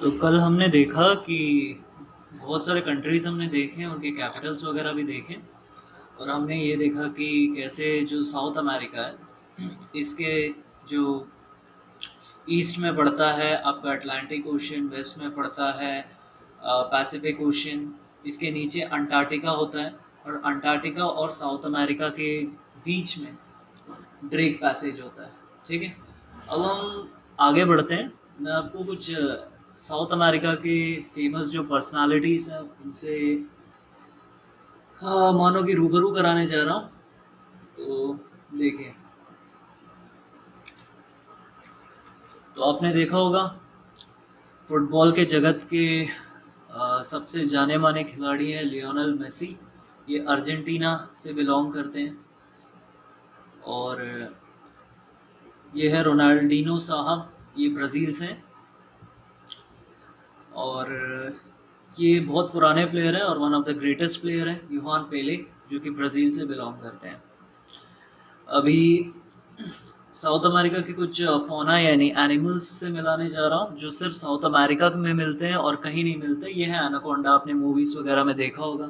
तो कल हमने देखा कि बहुत सारे कंट्रीज़ हमने देखे, उनके कैपिटल्स वगैरह भी देखे। और हमने ये देखा कि कैसे जो साउथ अमेरिका है, इसके जो ईस्ट में पड़ता है आपका अटलांटिक ओशन, वेस्ट में पड़ता है पैसिफिक ओशन, इसके नीचे अंटार्कटिका होता है, और अंटार्कटिका और साउथ अमेरिका के बीच में ड्रेक पैसेज होता है। ठीक है, अब हम आगे बढ़ते हैं। मैं आपको कुछ साउथ अमेरिका के फेमस जो पर्सनालिटीज़ हैं उनसे मानो कि रूबरू कराने जा रहा हूँ। तो देखिए, तो आपने देखा होगा फुटबॉल के जगत के सबसे जाने माने खिलाड़ी हैं लियोनेल मेसी। ये अर्जेंटीना से बिलोंग करते हैं। और ये है रोनाल्डिनो साहब, ये ब्राज़ील से हैं। और ये बहुत पुराने प्लेयर हैं और one of the greatest player हैं यूहान पेले, जो कि ब्राज़ील से बिलोंग करते हैं। अभी साउथ अमेरिका के कुछ फ़ौना यानी एनिमल्स से मिलाने जा रहा हूँ, जो सिर्फ़ साउथ अमेरिका में मिलते हैं और कहीं नहीं मिलते। ये है एनाकोंडा, आपने मूवीज़ वगैरह में देखा होगा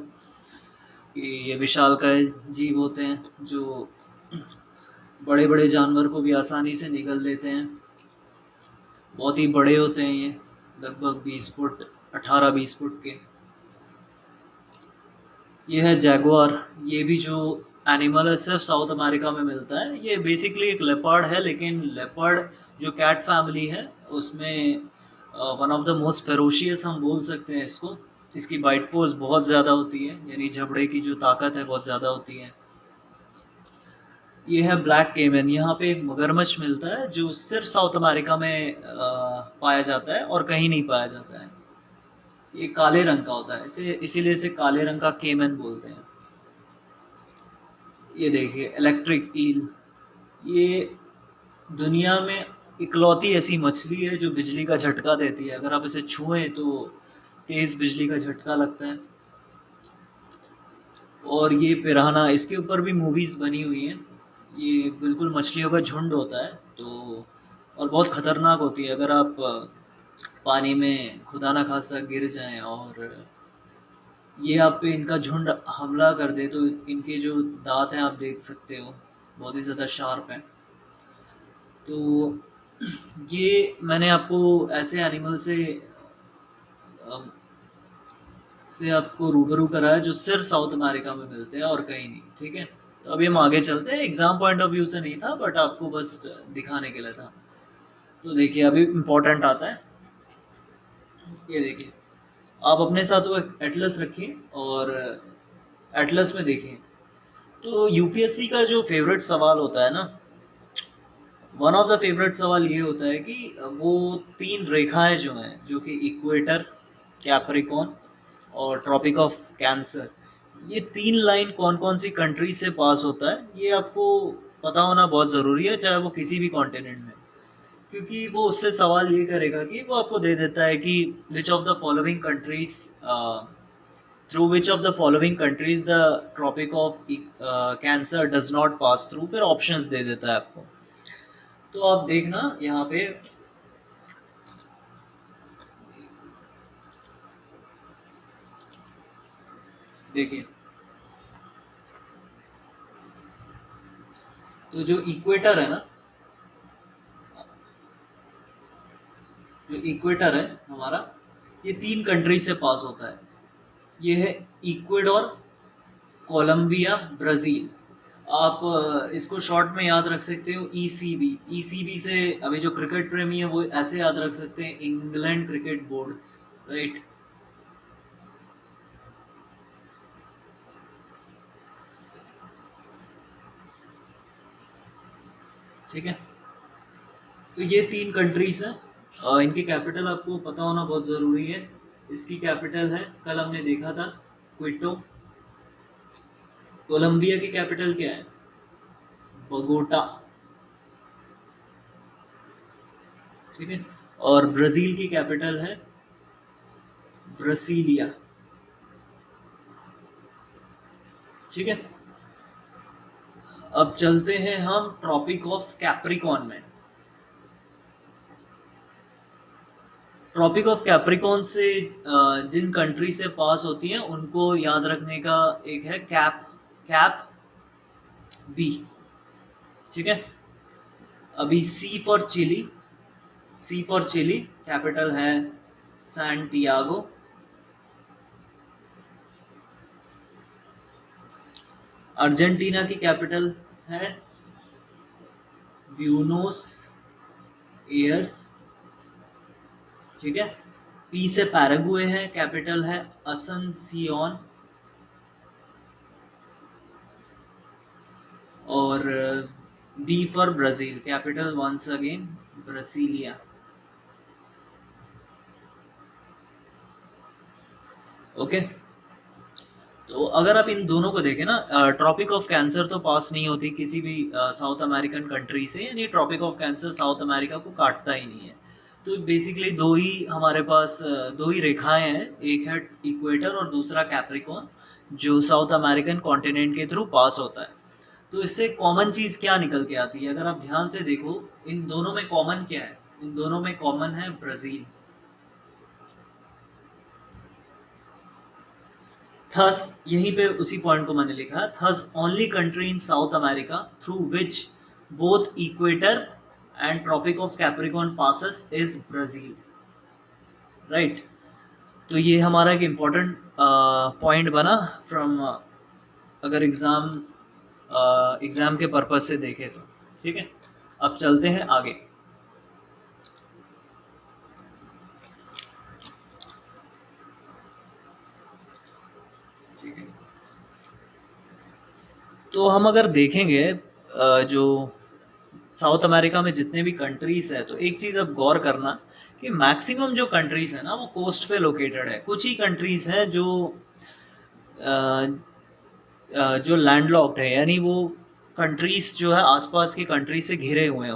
कि ये विशालकाय जीव होते हैं जो बड़े-बड़े जानवर को भी आसानी से निगल लेते हैं। बहुत ही बड़े होते हैं ये, लगभग 20 फुट, 18-20 फुट के। ये है जैगुआर, ये भी जो एनिमल है सिर्फ साउथ अमेरिका में मिलता है। ये बेसिकली एक लेपर्ड है, लेकिन लेपर्ड जो कैट फैमिली है उसमें one of the most ferocious हम बोल सकते हैं इसको। इसकी बाइट फोर्स बहुत ज़्यादा होती है, यानी झपड़े की जो ताकत है बहुत ज़्यादा होती है। ये है ब्लैक केमन, यहाँ पे एक मगरमच्छ मिलता है जो सिर्फ साउथ अमेरिका में पाया जाता है और कहीं नहीं पाया जाता है। ये काले रंग का होता है, इसे इसीलिए इसे काले रंग का केमन बोलते हैं। ये देखिए इलेक्ट्रिक ईल, ये दुनिया में इकलौती ऐसी मछली है जो बिजली का झटका देती है। अगर आप इसे छुएं तो तेज बिजली का झटका लगता है। और ये पिराना, इसके ऊपर भी मूवीज़ बनी हुई हैं। ये बिल्कुल मछलियों का झुंड होता है, तो और बहुत ख़तरनाक होती है। अगर आप पानी में खुदा ना खास्ता गिर जाएं और ये आप पे इनका झुंड हमला कर दे, तो इनके जो दांत हैं आप देख सकते हो, बहुत ही ज़्यादा शार्प हैं। तो ये मैंने आपको ऐसे एनिमल अम, से आपको रूबरू कराया जो सिर्फ साउथ अमेरिका में मिलते हैं और कहीं नहीं। ठीक है, तो अभी हम आगे चलते हैं। एग्जाम पॉइंट ऑफ व्यू से नहीं था, बट आपको बस दिखाने के लिए था। तो देखिए अभी इम्पोर्टेंट आता है। ये देखिए, आप अपने साथ वो एटलस रखिए और एटलस में देखिए। तो यूपीएससी का जो फेवरेट सवाल होता है ना, वन ऑफ द फेवरेट सवाल ये होता है कि वो तीन रेखाएं जो हैं, जो कि इक्वेटर, कैप्रिकॉर्न और ट्रॉपिक ऑफ कैंसर, ये तीन लाइन कौन कौन सी कंट्री से पास होता है, ये आपको पता होना बहुत ज़रूरी है, चाहे वो किसी भी कॉन्टिनेंट में। क्योंकि वो उससे सवाल ये करेगा कि वो आपको दे देता है कि which of the following countries, through which of the following countries the Tropic of Cancer does not pass through, फिर ऑप्शंस दे देता है आपको। तो आप देखना यहाँ पे, देखिए तो जो इक्वेटर है ना, जो इक्वेटर है हमारा, ये तीन कंट्री से पास होता है। ये है इक्वेडोर, कोलंबिया, ब्राज़ील। आप इसको शॉर्ट में याद रख सकते हो ईसीबी। ईसीबी से अभी जो क्रिकेट प्रेमी है वो ऐसे याद रख सकते हैं, इंग्लैंड क्रिकेट बोर्ड, राइट। ठीक है, तो ये तीन कंट्रीज हैं। इनकी कैपिटल आपको पता होना बहुत ज़रूरी है। इसकी कैपिटल है, कल हमने देखा था, क्विटो। कोलंबिया की कैपिटल क्या है? बगोटा। ठीक है, और ब्राज़ील की कैपिटल है ब्रसीलिया। ठीक है, अब चलते हैं हम ट्रॉपिक ऑफ कैप्रिकॉर्न में। ट्रॉपिक ऑफ कैप्रिकॉर्न से जिन कंट्री से पास होती हैं उनको याद रखने का एक है कैप, कैप बी, ठीक है। अभी C for Chile, C for Chile capital है सैंटियागो। अर्जेंटीना की कैपिटल है ब्यूनोस एयर्स, ठीक है। पी से पैराग्वे है, कैपिटल है असनसियोन। और B for Brazil, capital once again Brasilia. Okay, तो अगर आप इन दोनों को देखें ना, ट्रॉपिक ऑफ कैंसर तो पास नहीं होती किसी भी साउथ अमेरिकन कंट्री से, यानी Tropic of Cancer South America को काटता ही नहीं है। तो बेसिकली दो ही हमारे पास दो ही रेखाएं हैं, एक है इक्वेटर और दूसरा कैप्रिकॉर्न, जो साउथ अमेरिकन कॉन्टिनेंट के थ्रू पास होता है। तो इससे कॉमन चीज़ क्या निकल के आती है, अगर आप ध्यान से देखो इन दोनों में कॉमन क्या है, इन दोनों में कॉमन है ब्राज़ील। थस, यहीं पे उसी पॉइंट को मैंने लिखा, thus only country in South America through which both equator and Tropic of Capricorn passes is Brazil, right. तो ये हमारा एक इम्पॉर्टेंट पॉइंट बना फ्रॉम, अगर एग्ज़ाम के पर्पज से देखें तो, ठीक है। अब चलते हैं आगे। ठीक है, तो हम अगर देखेंगे जो साउथ अमेरिका में जितने भी कंट्रीज़ है, तो एक चीज़ अब गौर करना कि मैक्सिमम जो कंट्रीज़ है ना वो कोस्ट पे लोकेटेड है। कुछ ही कंट्रीज़ हैं जो लैंडलॉक्ड है, यानी वो कंट्रीज़ जो है आसपास की कंट्री से घिरे हुए हैं,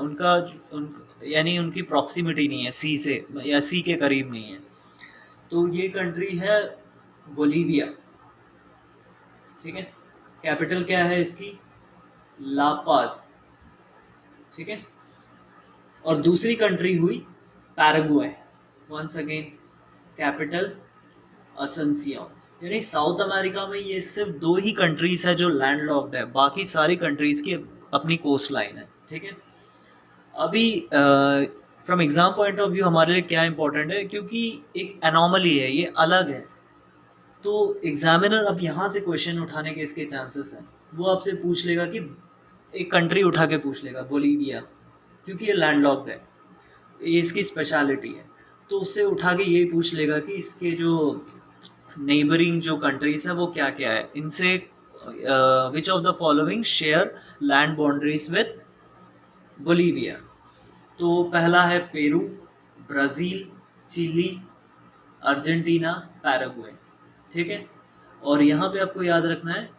यानी उनकी प्रॉक्सिमिटी नहीं है सी से, या सी के करीब नहीं है। तो ये कंट्री है बोलीविया, ठीक है। कैपिटल क्या है इसकी, लापाज, ठीक है। और दूसरी कंट्री हुई पैराग्वे, वंस अगेन कैपिटल असनसियोन। यानी साउथ अमेरिका में ये सिर्फ दो ही कंट्रीज है जो लैंडलॉक्ड है, बाकी सारी कंट्रीज की अपनी कोस्ट लाइन है, ठीक है। अभी from exam point of view हमारे लिए क्या इंपॉर्टेंट है, क्योंकि एक एनॉमली है, ये अलग है, तो एग्जामिनर अब यहाँ से क्वेश्चन उठाने के इसके चांसेस हैं। वो आपसे पूछ लेगा कि एक कंट्री उठा के पूछ लेगा बोलीविया, क्योंकि ये लैंडलॉक्ड है, ये इसकी स्पेशलिटी है। तो उससे उठा के ये पूछ लेगा कि इसके जो नेबरिंग जो कंट्रीज है वो क्या क्या है, इनसे which of the following share land boundaries with Bolivia. तो पहला है Peru, Brazil, Chile, Argentina, Paraguay, ठीक है। और यहाँ पे आपको याद रखना है,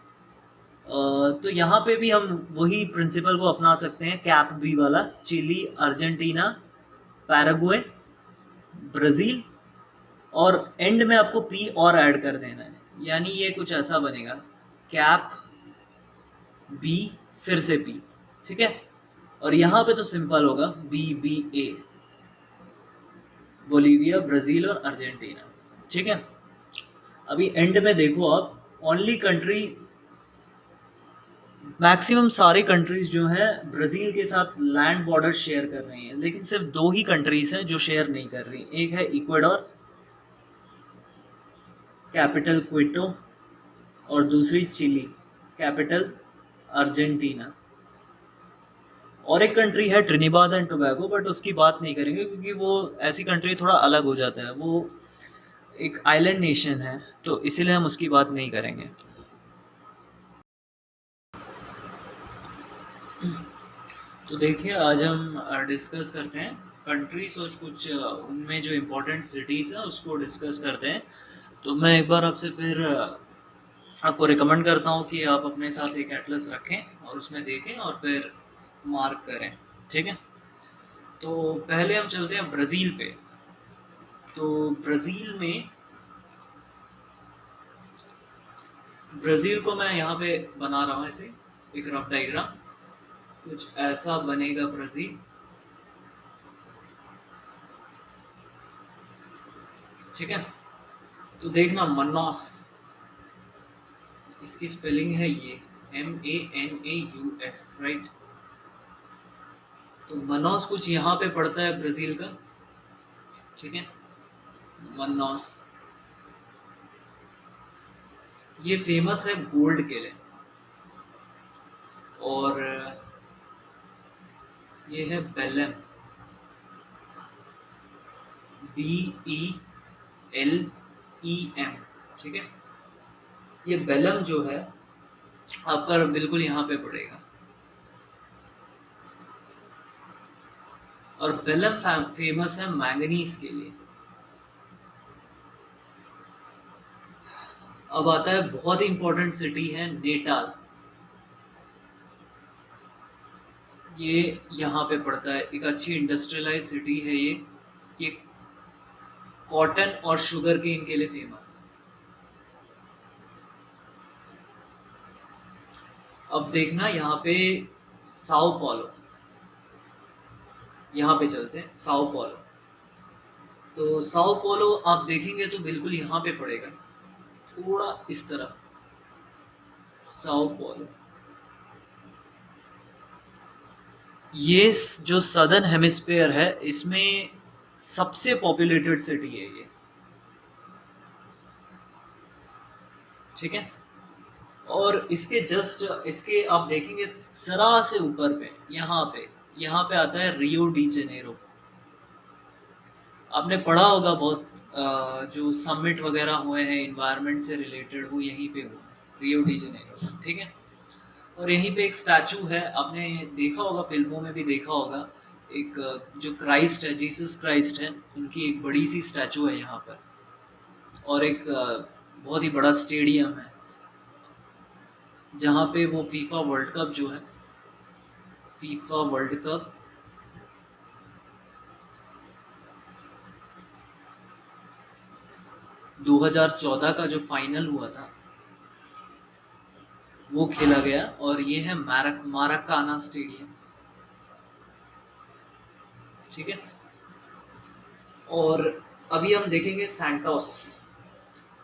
तो यहाँ पे भी हम वही प्रिंसिपल को अपना सकते हैं, कैप बी वाला, चिली, अर्जेंटीना, पैराग्वे, ब्राज़ील, और एंड में आपको पी और ऐड कर देना है, यानी ये कुछ ऐसा बनेगा, कैप बी फिर से पी, ठीक है। और यहाँ पे तो सिंपल होगा बी बी ए, बोलीविया, ब्राज़ील और अर्जेंटीना, ठीक है। अभी एंड में देखो आप, ओनली कंट्री, मैक्सिमम सारे कंट्रीज जो हैं ब्राज़ील के साथ लैंड बॉर्डर शेयर कर रही हैं, लेकिन सिर्फ दो ही कंट्रीज हैं जो शेयर नहीं कर रही। एक है इक्वाडोर, कैपिटल क्विटो, और दूसरी चिली, कैपिटल अर्जेंटीना। और एक कंट्री है ट्रिनिडाद एंड टोबैगो, बट उसकी बात नहीं करेंगे क्योंकि वो ऐसी कंट्री थोड़ा अलग हो जाता है, वो एक आइलैंड नेशन है, तो इसीलिए हम उसकी बात नहीं करेंगे। तो देखिए, आज हम डिस्कस करते हैं कंट्रीज और कुछ उनमें जो इम्पोर्टेंट सिटीज़ हैं उसको डिस्कस करते हैं। तो मैं एक बार आपसे फिर आपको रिकमेंड करता हूँ कि आप अपने साथ एक एटलस रखें और उसमें देखें और फिर मार्क करें, ठीक है। तो पहले हम चलते हैं ब्राज़ील पे। तो ब्राज़ील को मैं यहाँ पे बना रहा हूँ ऐसे एक रफ डायग्राम, कुछ ऐसा बनेगा ब्राज़ील। ठीक है। तो देखना मनास, इसकी स्पेलिंग है ये MANAUS, राइट। तो मनास कुछ यहाँ पे पड़ता है ब्राजील का, ठीक है। मनास ये फेमस है गोल्ड के लिए, और ये है बेलम, BELEM, ठीक है। ये बेलम जो है आपका बिल्कुल यहाँ पे पड़ेगा, और बेलम फेमस है मैंगनीज के लिए। अब आता है बहुत ही इंपॉर्टेंट सिटी है नेटाल, ये यहाँ पे पड़ता है, एक अच्छी इंडस्ट्रियलाइज सिटी है ये कॉटन और शुगर केन के लिए फेमस है। अब देखना यहाँ पे साओ पॉलो, यहाँ पे चलते हैं साओ पॉलो। तो साओ पॉलो आप देखेंगे तो बिल्कुल यहाँ पे पड़ेगा, थोड़ा इस तरफ, साओ पॉलो। ये जो सदर्न हेमिस्फीयर है इसमें सबसे पॉपुलेटेड सिटी है ये, ठीक है। और इसके जस्ट इसके आप देखेंगे जरा से ऊपर पे यहाँ पे आता है रियो डी जेनेरो। आपने पढ़ा होगा बहुत, जो समिट वगैरह हुए हैं इन्वायरमेंट से रिलेटेड वो यहीं पे हुआ, रियो डी जेनेरो, ठीक है। और यहीं पे एक स्टैचू है, आपने देखा होगा, फिल्मों में भी देखा होगा, एक जो क्राइस्ट है, जीसस क्राइस्ट है, उनकी एक बड़ी सी स्टैचू है यहाँ पर, और एक बहुत ही बड़ा स्टेडियम है जहाँ पे वो फीफा वर्ल्ड कप जो है, फीफा वर्ल्ड कप 2014 का जो फाइनल हुआ था वो खेला गया, और ये है माराकाना स्टेडियम, ठीक है। और अभी हम देखेंगे सैंटोस।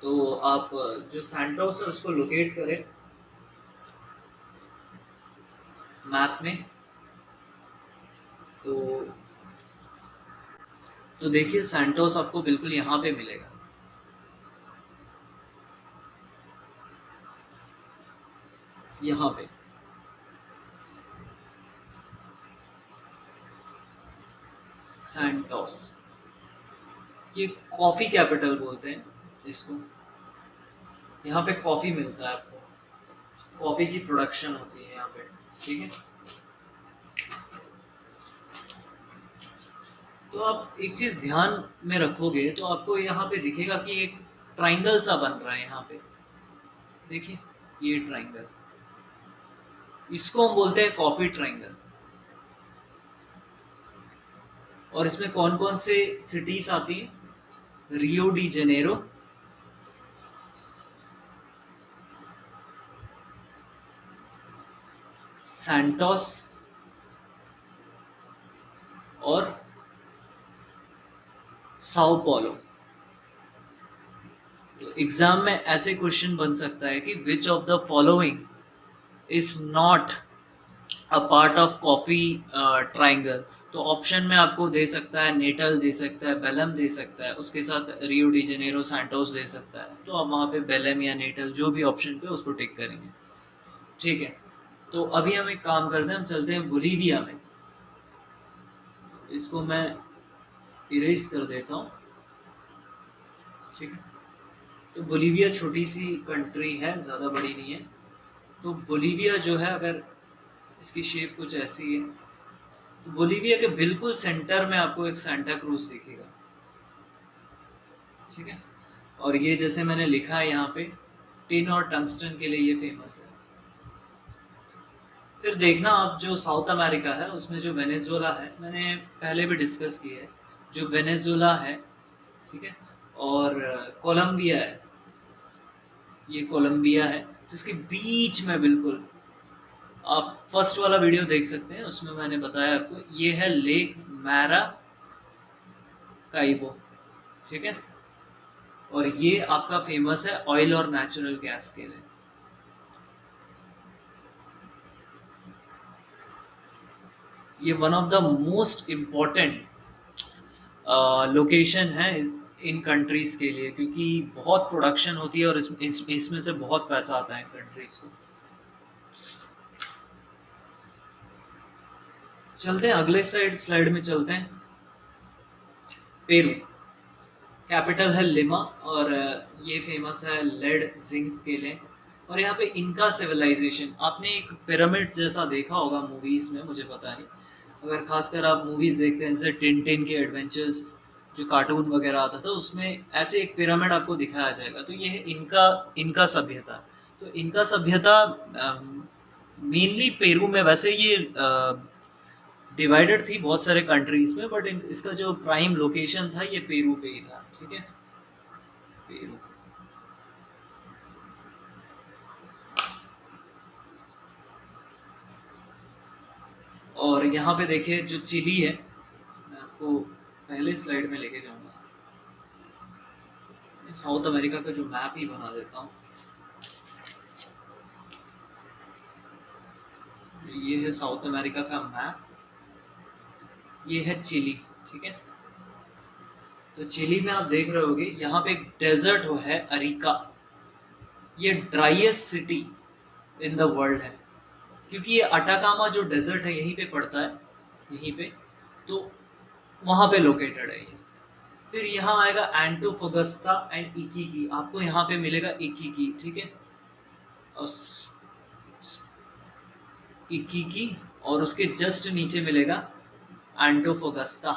तो आप जो सैंटोस है उसको लोकेट करें मैप में, तो देखिए सैंटोस आपको बिल्कुल यहाँ पे मिलेगा, यहाँ पे सैंटोस, ये कॉफी कैपिटल बोलते हैं इसको। यहाँ पे कॉफी मिलता है आपको, कॉफी की प्रोडक्शन होती है यहाँ पे, ठीक है। तो आप एक चीज ध्यान में रखोगे तो आपको यहाँ पे दिखेगा कि एक ट्राइंगल सा बन रहा है यहाँ पे, देखिए ये ट्राइंगल, इसको हम बोलते हैं कॉफी ट्राइंगल। और इसमें कौन कौन से सिटीज आती हैं, रियो डी जेनेरो, सैंटोस और साओ पॉलो। तो एग्जाम में ऐसे क्वेश्चन बन सकता है कि which of the following is not a part of coffee triangle. तो ऑप्शन में आपको दे सकता है नेटल, दे सकता है बेलम, दे सकता है उसके साथ रियो डी जेनेरो, सैंटोस दे सकता है। तो आप वहाँ पे बेलम या नेटल जो भी ऑप्शन पे उसको टिक करेंगे, ठीक है। तो अभी हम एक काम करते हैं, हम चलते हैं बोलीविया में, इसको मैं इरेज कर देता हूँ, ठीक है। तो बोलीविया छोटी सी कंट्री है, ज़्यादा बड़ी नहीं है। तो बोलीविया जो है, अगर इसकी शेप कुछ ऐसी है, तो बोलीविया के बिल्कुल सेंटर में आपको एक सांता क्रूज दिखेगा, ठीक है। और ये जैसे मैंने लिखा है यहाँ पे, टिन और टंगस्टन के लिए ये फेमस है। फिर देखना आप जो साउथ अमेरिका है उसमें जो वेनेजुएला है, मैंने पहले भी डिस्कस किया है, जो वेनेजुएला है, ठीक है, और कोलंबिया है, ये कोलंबिया है। तो इसके बीच में बिल्कुल आप फर्स्ट वाला वीडियो देख सकते हैं, उसमें मैंने बताया आपको, ये है लेक मैरा काइबो, ठीक है। और ये आपका फेमस है ऑयल और नेचुरल गैस के लिए। ये one of the most important location है इन कंट्रीज के लिए, क्योंकि बहुत प्रोडक्शन होती है और इसमें से बहुत पैसा आता है कंट्रीज को। चलते हैं अगले स्लाइड में चलते हैं। पेरू, कैपिटल है लिमा, और ये फेमस है लेड जिंक के लिए। और यहाँ पे इनका सिविलाइजेशन, आपने एक पिरामिड जैसा देखा होगा मूवीज में, मुझे पता नहीं, अगर खासकर आप मूवीज देखते हैं जैसे टिनटिन के एडवेंचर्स, जो कार्टून वगैरह आता था, उसमें ऐसे एक पिरामिड आपको दिखाया जाएगा। तो ये है इनका इनका सभ्यता। तो इनका सभ्यता मेनली पेरू में, वैसे ये डिवाइडेड थी बहुत सारे कंट्रीज में, बट इसका जो प्राइम लोकेशन था ये पेरू पे ही था। ठीक है, पेरू। और यहाँ पे देखिए जो चिली है, मैं आपको पहले स्लाइड में लेके जाऊंगा। साउथ अमेरिका का जो मैप ही बना देता हूँ। ये है साउथ अमेरिका का मैप, ये है चिली। ठीक है, तो चिली में आप देख रहे होगे यहाँ पे एक डेजर्ट है अरिका। ये driest city in the world है, क्योंकि ये अटाकामा जो डेजर्ट है यहीं पे पड़ता है, यहीं पे, तो वहाँ पे लोकेटेड है ये। फिर यहाँ आएगा एंटोफगस्ता एंड इकिकी, आपको यहाँ पे मिलेगा इकिकी। ठीक है, और इकिकी, और उसके जस्ट नीचे मिलेगा एंटोफगस्ता।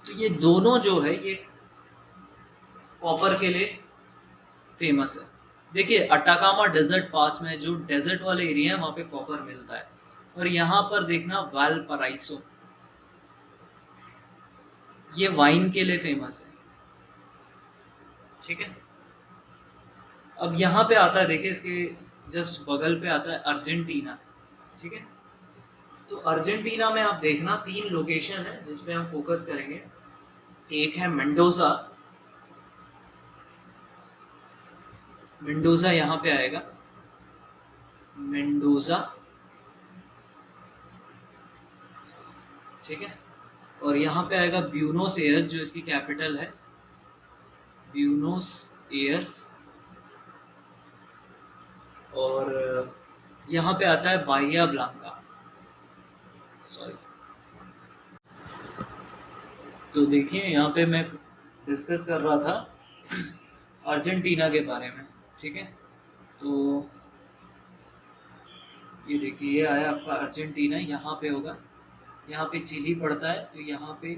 तो ये दोनों जो है ये कॉपर के लिए फेमस है। देखिए अटाकामा डेजर्ट पास में, जो डेजर्ट वाले एरिया है वहाँ पे कॉपर मिलता है। और यहाँ पर देखना वालपराइसो, ये वाइन के लिए फेमस है। ठीक है, अब यहाँ पे आता है, देखिए इसके जस्ट बगल पे आता है अर्जेंटीना। ठीक है, तो अर्जेंटीना में आप देखना 3 लोकेशन है जिसपे हम फोकस करेंगे। एक है मेंडोजा, मेंडोजा यहाँ पे आएगा, मेंडोजा। ठीक है, और यहाँ पे आएगा ब्यूनोस एयर्स, जो इसकी कैपिटल है, ब्यूनोस एयर्स। और यहाँ पे आता है बाहिया ब्लांका, सॉरी। तो देखिए यहाँ पे मैं डिस्कस कर रहा था अर्जेंटीना के बारे में। ठीक है, तो ये देखिए ये आया आपका अर्जेंटीना, यहाँ पे होगा, यहाँ पे चिली पड़ता है, तो यहाँ पे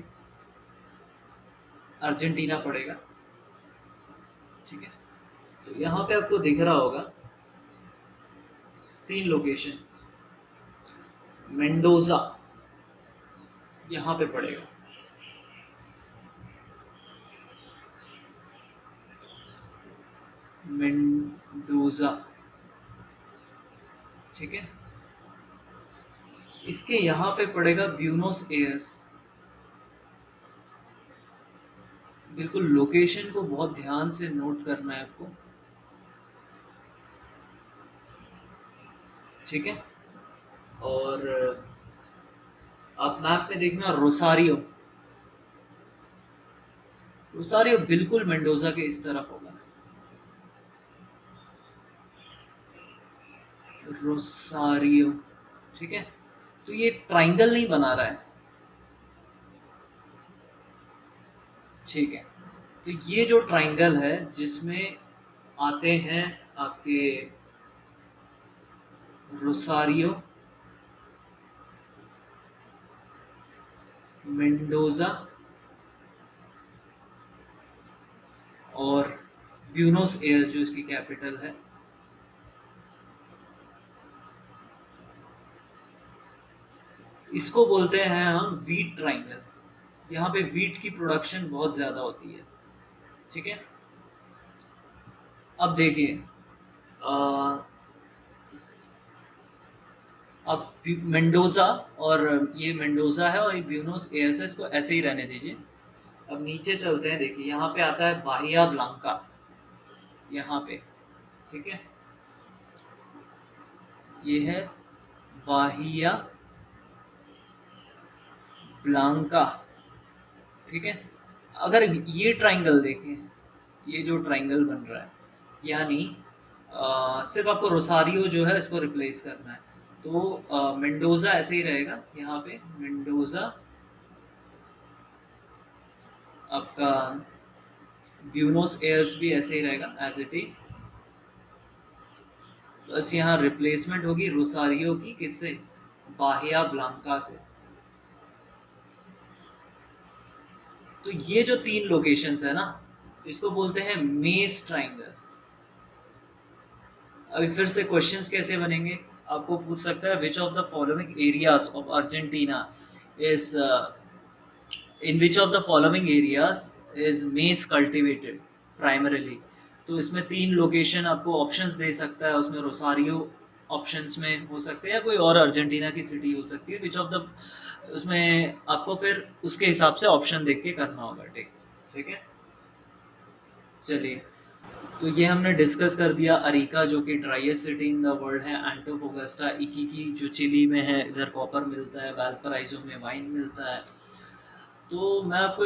अर्जेंटीना पड़ेगा। ठीक है, तो यहाँ पे आपको दिख रहा होगा 3 लोकेशन, मेंडोजा यहाँ पे पड़ेगा, मेंडोजा। ठीक है, इसके यहाँ पे पड़ेगा ब्यूनोस एयर्स। बिल्कुल लोकेशन को बहुत ध्यान से नोट करना है आपको। ठीक है, और आप मैप में देखना रोसारियो, रोसारियो बिल्कुल मेंडोजा के इस तरफ होगा, रोसारियो। ठीक है, तो ये ट्राइंगल नहीं बना रहा है। ठीक है, तो ये जो ट्राइंगल है जिसमें आते हैं आपके रोसारियो, मेंडोजा और ब्यूनोस एयर्स जो इसकी कैपिटल है। इसको बोलते हैं हम वीट ट्राइंगल, यहाँ पे वीट की प्रोडक्शन बहुत ज़्यादा होती है। ठीक है, अब देखिए अब मेंडोजा, और ये मेंडोजा है और ये ब्यूनोस एयर्स है, इसको ऐसे ही रहने दीजिए। अब नीचे चलते हैं, देखिए यहाँ पे आता है बाहिया ब्लांका, यहाँ पे, ठीक है, ये है बाहिया ब्लांका, ठीक है। अगर ये ट्राइंगल देखें, ये जो ट्राइंगल बन रहा है, यानी सिर्फ आपको रोसारियो जो है इसको रिप्लेस करना है, तो मेंडोजा ऐसे ही रहेगा, यहाँ पे मेंडोजा, आपका ब्यूनोस एयर्स भी ऐसे ही रहेगा एज इट इज, बस यहाँ रिप्लेसमेंट होगी रोसारियो की, किससे, बाहिया ब्लांका से। तो ये जो 3 लोकेशंस है ना, इसको बोलते हैं मेस ट्राइंगल। अभी फिर से क्वेश्चंस कैसे बनेंगे, आपको पूछ सकता है विच of the following areas of Argentina is in which of the following areas is mess cultivated primarily. तो इसमें 3 लोकेशन आपको ऑप्शंस दे सकता है, उसमें रोसारियो ऑप्शंस में हो सकते हैं, या कोई और अर्जेंटीना की सिटी हो सकती है, विच ऑफ द, उसमें आपको फिर उसके हिसाब से ऑप्शन देख के करना होगा, ठीक है। चलिए, तो ये हमने डिस्कस कर दिया अरिका, जो कि driest city in the world है, एंटोफोगस्टा, इकिकी जो चिली में है, इधर कॉपर मिलता है, वैल्पराइजो में वाइन मिलता है। तो मैं आपको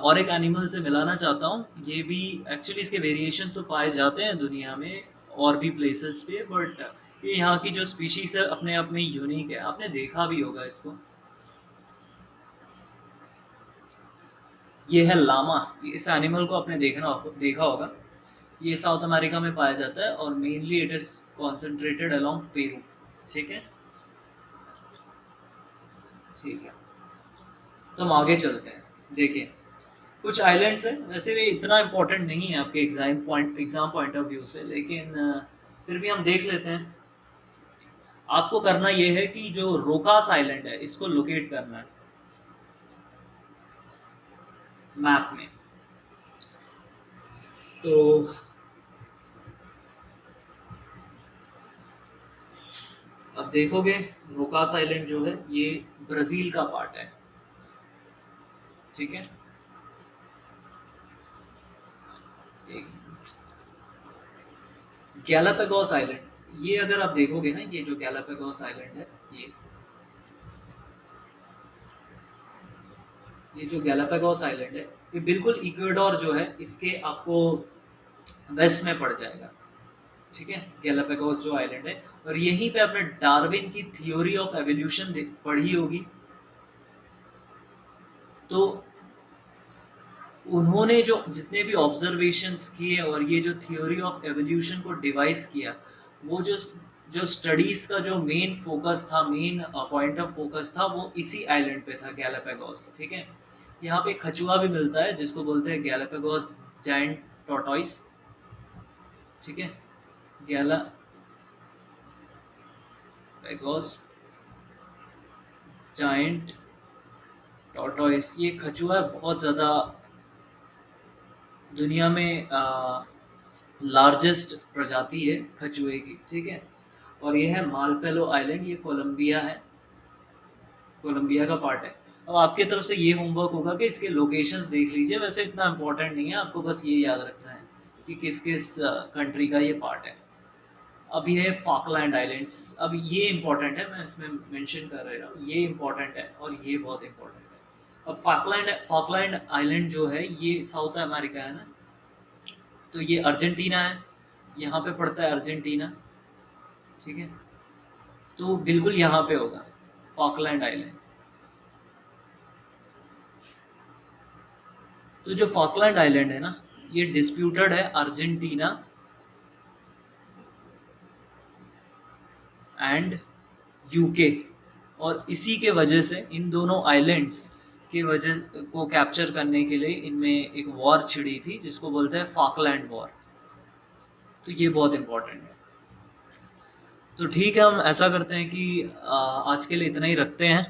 और एक एनिमल से मिलाना चाहता हूँ, ये भी एक्चुअली इसके वेरिएशन तो पाए जाते हैं दुनिया में और भी प्लेसेस पे, बट ये यहाँ की जो स्पीशीज है अपने आप में यूनिक है, आपने देखा भी होगा इसको, ये है लामा। इस एनिमल को आपने देखा होगा, ये साउथ अमेरिका में पाया जाता है और mainly it is concentrated along Peru, ठीक है, ठीक है। तो हम आगे चलते हैं, देखिए कुछ आइलैंड्स हैं, वैसे भी इतना इम्पोर्टेंट नहीं है आपके एग्जाम पॉइंट ऑफ व्यू से, लेकिन फिर भी हम देख लेते हैं। आपको करना ये है कि जो रोकास आइलैंड है इसको लोकेट करना है मैप में। तो अब देखोगे रोकास आइलैंड जो है ये ब्राजील का पार्ट है, ठीक है। गैलापागोस आइलैंड, ये अगर आप देखोगे ना, ये जो गैलापागोस आइलैंड है, ये जो गैलापागोस आइलैंड है, ये बिल्कुल इक्वेडोर जो है इसके आपको वेस्ट में पड़ जाएगा, ठीक है, गैलापागोस जो आइलैंड है। और यहीं पे आपने डार्विन की थ्योरी ऑफ एवोल्यूशन पढ़ी होगी। तो उन्होंने जो जितने भी ऑब्जर्वेशंस किए और ये जो थ्योरी ऑफ एवोल्यूशन को डिवाइस किया, वो जो स्टडीज का जो मेन फोकस था, मेन पॉइंट ऑफ फोकस था, वो इसी आइलैंड पे था, गैलापागोस, ठीक है। यहाँ पे खचुआ भी मिलता है जिसको बोलते हैं गैलापागोस जायंट टॉर्टोइस, ठीक है, गैलापागोस जायंट टॉर्टोइस। ये खचुआ बहुत ज़्यादा दुनिया में लार्जेस्ट प्रजाति है खचुए की, ठीक है। और ये है मालपेलो आइलैंड, ये कोलंबिया है, कोलंबिया का पार्ट है। अब आपकी तरफ से ये होमवर्क होगा कि इसके लोकेशंस देख लीजिए, वैसे इतना इम्पोर्टेंट नहीं है, आपको बस ये याद रखना है कि किस किस कंट्री का ये पार्ट है। अब ये है फॉकलैंड आइलैंड्स, अब ये इम्पोर्टेंट है, मैं इसमें मेंशन कर रहा हूँ, ये इम्पोर्टेंट है और ये बहुत इम्पोर्टेंट है। अब फॉकलैंड आइलैंड जो है ये साउथ अमेरिका है ना, तो ये अर्जेंटीना है, यहाँ पे पड़ता है अर्जेंटीना, ठीक है। तो बिल्कुल यहाँ पे होगा फॉकलैंड आइलैंड। तो जो फॉकलैंड आइलैंड है ना, ये डिस्प्यूटेड है अर्जेंटीना एंड यूके, और इसी के वजह से इन दोनों आइलैंड्स के वजह को कैप्चर करने के लिए इनमें एक वॉर छिड़ी थी जिसको बोलते हैं फॉकलैंड वॉर। तो ये बहुत इम्पोर्टेंट है। तो ठीक है, हम ऐसा करते हैं कि आज के लिए इतना ही रखते हैं,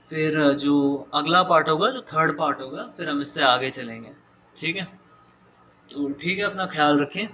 फिर जो अगला पार्ट होगा, जो थर्ड पार्ट होगा, फिर हम इससे आगे चलेंगे, ठीक है। तो ठीक है, अपना ख्याल रखें।